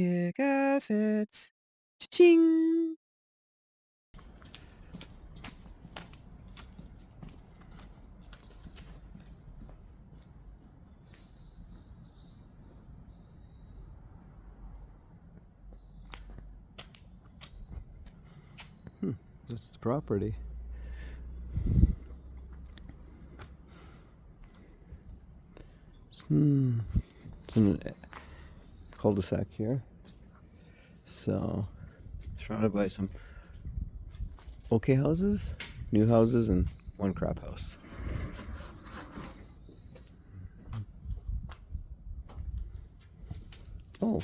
Kick-assets. Cha-ching! That's the property. It's in a cul-de-sac here. So, surrounded by some okay houses, new houses, and one crap house. Oh,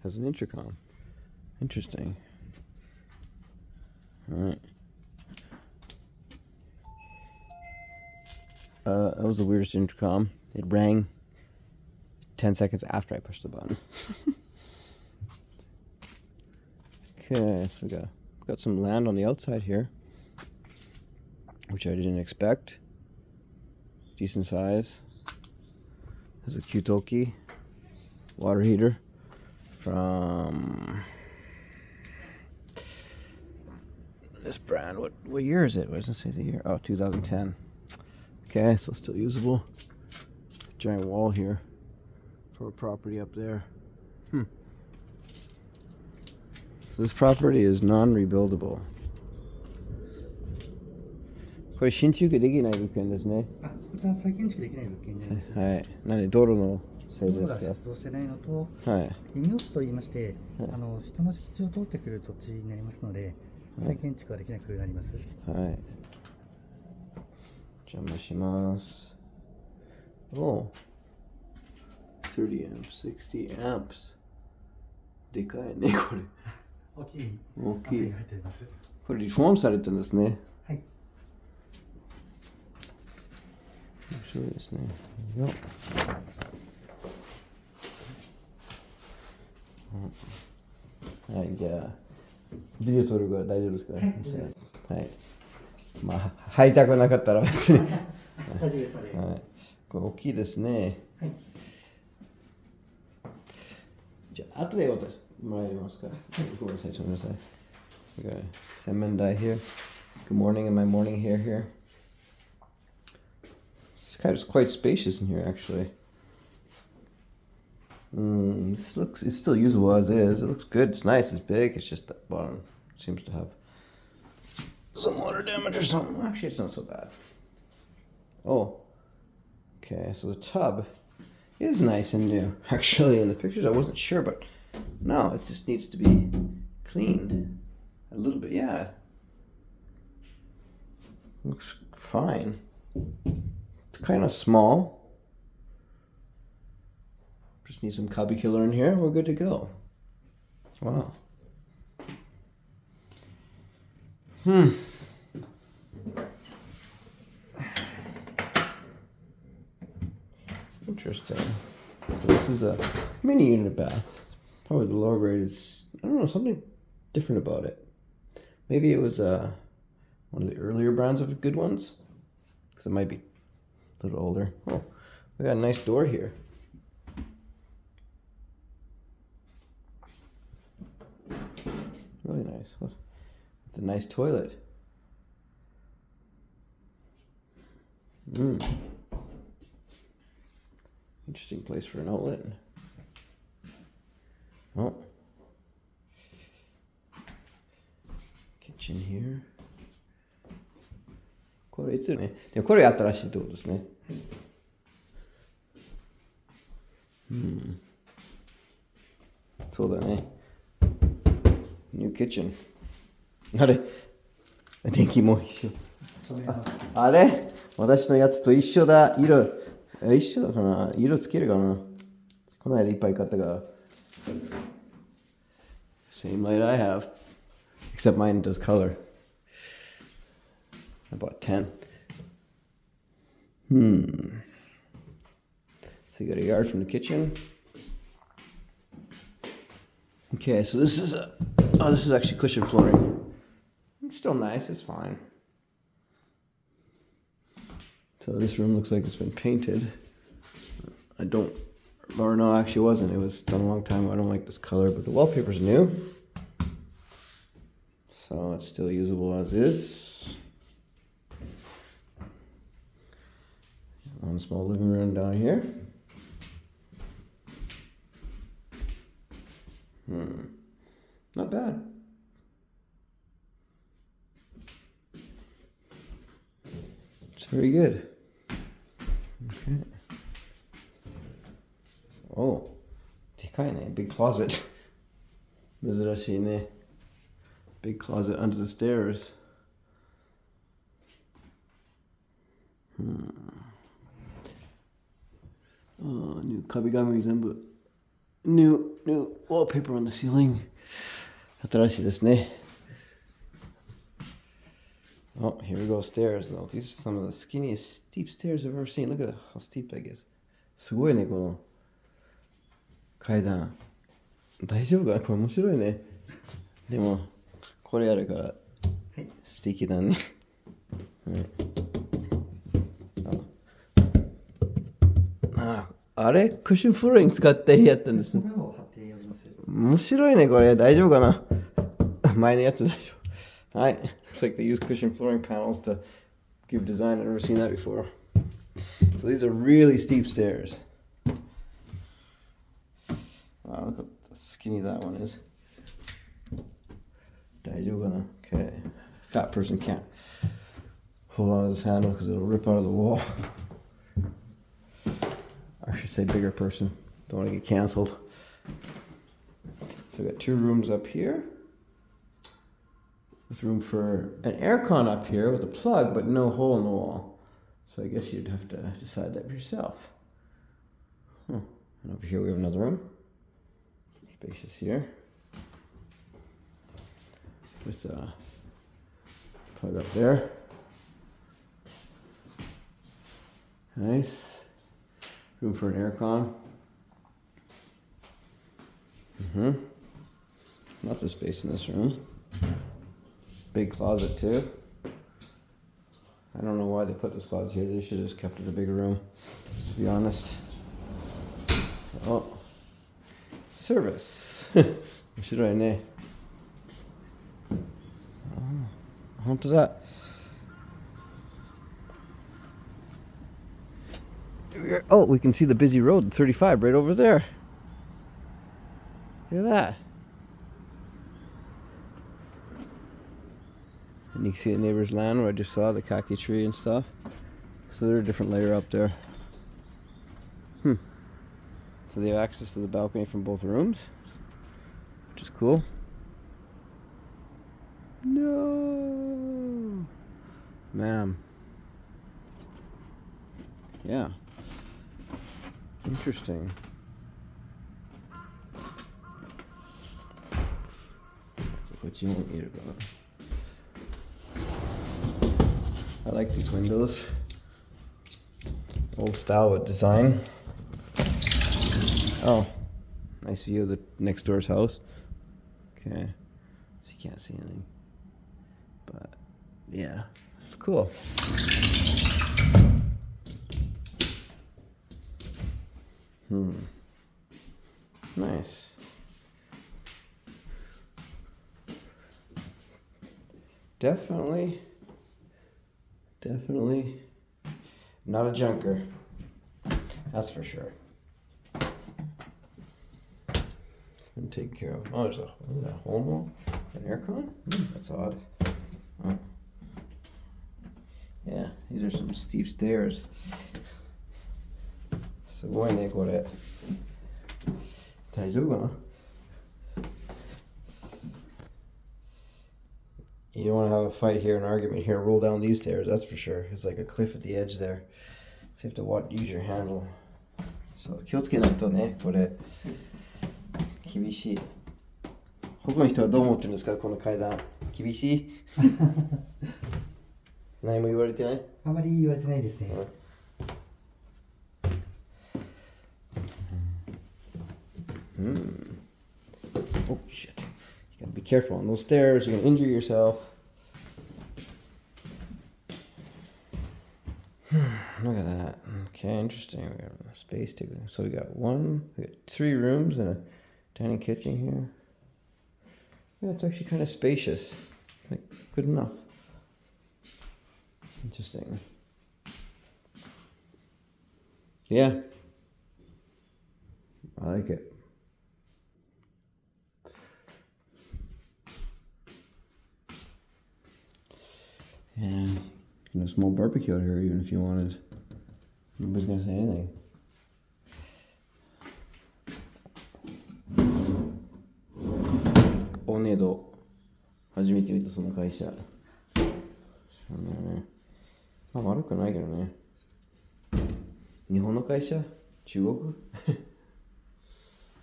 has an intercom. Interesting. All right. That was the weirdest intercom. It rang 10 seconds after I pushed the button. Okay, so we got some land on the outside here, which I didn't expect. Decent size. There's a Kyutoki water heater from this brand. What year is it? What does it say the year? Oh, 2010. Okay, so still usable. Giant wall here for a property up there. So this property is non-rebuildable. これ新築できない物件ですね。こちら再建築できない物件になります。はい。なんで道路のせいですか？道路が接続してないのと、はい。異業種と言いまして、人の敷地を通ってくる土地になりますので、再建築はできなくなります。はい。邪魔します。お、30 amps, 60 amps。でかいね、これ。大きい。大きい。入っております。これリフォームされてるんですね。はい。面白いですね。よっ。はい、じゃあ、ビデオ撮るから大丈夫ですか？はい。まあ、入りたくなかったら別に。大丈夫ですので。はい。これ大きいですね。はい。じゃあ、後で渡してもらえますか？ごめんなさい、ごめんなさい。Okay. 洗面台 here. Good morning in my morning hair here. It's kind of quite spacious in here, actually. It's still usable as is. It looks good. It's nice. It's big. It's just that bottom seems to have some water damage or something. Actually, it's not so bad. Oh, okay. So the tub is nice and new. Actually, in the pictures, I wasn't sure, but no, it just needs to be cleaned a little bit. Yeah, looks fine. It's kind of small. Just need some cubby killer in here. We're good to go. Wow. Interesting. So this is a mini unit bath. Probably the lower grade is, I don't know, something different about it. Maybe it was one of the earlier brands of good ones, because it might be a little older. Oh, we got a nice door here. Really nice. It's a nice toilet. Interesting place for an outlet. Oh. Kitchen here. これいつね。でもこれ新しいってことですね。そうだね。New kitchen. あれ電気も一緒。あれ私のやつと一緒だ。色。一緒だかな。色つけるかな。この間いっぱい買ったから。Same light I have. Except mine does color. I bought 10. So you got a yard from the kitchen. Okay, so this is this is actually cushion flooring. It's still nice, it's fine. So this room looks like it's been painted. I don't Or no, actually it wasn't. It was done a long time ago. I don't like this color, but the wallpaper's new. So it's still usable as is. One small living room down here. Not bad. It's very good. Okay. Oh, でかいね. Big closet. 珍しいね. Big closet under the stairs. Oh, new 壁紙全部 new wallpaper on the ceiling. 新しいですね. Oh, here we go, stairs though. These are some of the skinniest steep stairs I've ever seen. Look at how steep that is. すごいね、この階段。大丈夫かな？これ面白いね。でも、これやるから素敵だね。あれクッションフローリング使ってやってるんですね。面白いね、これ。大丈夫かな？前のやつ大丈夫。はい。Looks like they use cushion flooring panels to give design. I've never seen that before. So these are really steep stairs. Wow, look how skinny that one is. 大丈夫かな? Okay. Fat person can't hold on to this handle because it'll rip out of the wall. I should say bigger person. Don't want to get canceled. So we got 2 rooms up here. With room for an aircon up here with a plug, but no hole in the wall. So I guess you'd have to decide that for yourself. And over here we have another room. Spacious here. With a plug up there. Nice. Room for an aircon. Lots of space in this room. Big closet too. I don't know why they put this closet here. They should have just kept it a bigger room, to be honest. Oh, service. 面白いね。本当だ。Oh, we can see the busy road, 35, right over there. Look at that. And you can see the neighbor's land where I just saw the kaki tree and stuff. So there's a different layer up there. So they have access to the balcony from both rooms, which is cool. No, ma'am. Yeah. Interesting. What you want me to go? I like these windows. Old style with design. Oh, nice view of the next door's house. Okay, so you can't see anything. But yeah, it's cool. Nice. Definitely not a junker. That's for sure. It's been taken care of. Oh, there's a hole wall? An aircon? That's odd. Oh. Yeah, these are some steep stairs. すごいね、これ。大丈夫かな? You don't want to have a fight here, an argument here, roll down these stairs, that's for sure. It's like a cliff at the edge there. So you have to use your handle. So 気をつけないとね、これ。厳しい。他の人はどう思ってるんですか、この階段。厳しい何も言われてない？あまり言われてないですね。Oh shit. You gotta be careful on those stairs, you're gonna injure yourself. Look at that. Okay, interesting. We got a space to go. So we got 3 rooms and a tiny kitchen here. Yeah, it's actually kind of spacious. Like, good enough. Interesting. Yeah. I like it. And a small barbecue out here, even if you wanted. Nobody's gonna say anything.オネド。初めて見たその会社。そうね。まあ悪くないけどね。日本の会社？中国？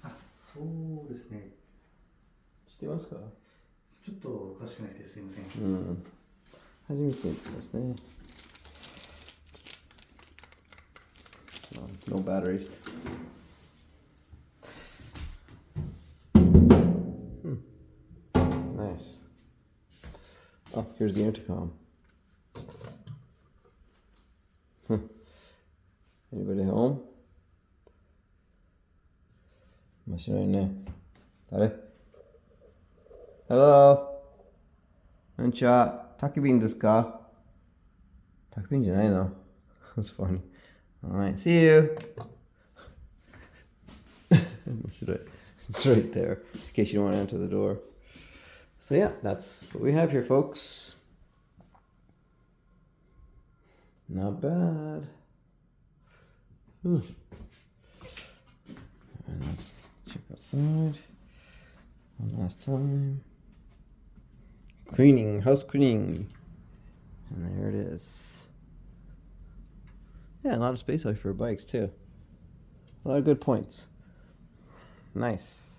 あ、そうですね。知ってますか？ちょっと詳しくなくてすいません。うん。初めて見たですね。No batteries. Nice. Oh, here's the intercom. Anybody home? 面白いね。誰？ Hello? こんにちは。宅急便ですか？宅急便じゃないの？ That's funny. Alright, see you! 面白い. It's right there, in case you don't want to enter the door. So yeah, that's what we have here, folks. Not bad. And let's check outside. One last time. Cleaning, house cleaning. And there it is. Yeah, a lot of space out for bikes too. A lot of good points. Nice.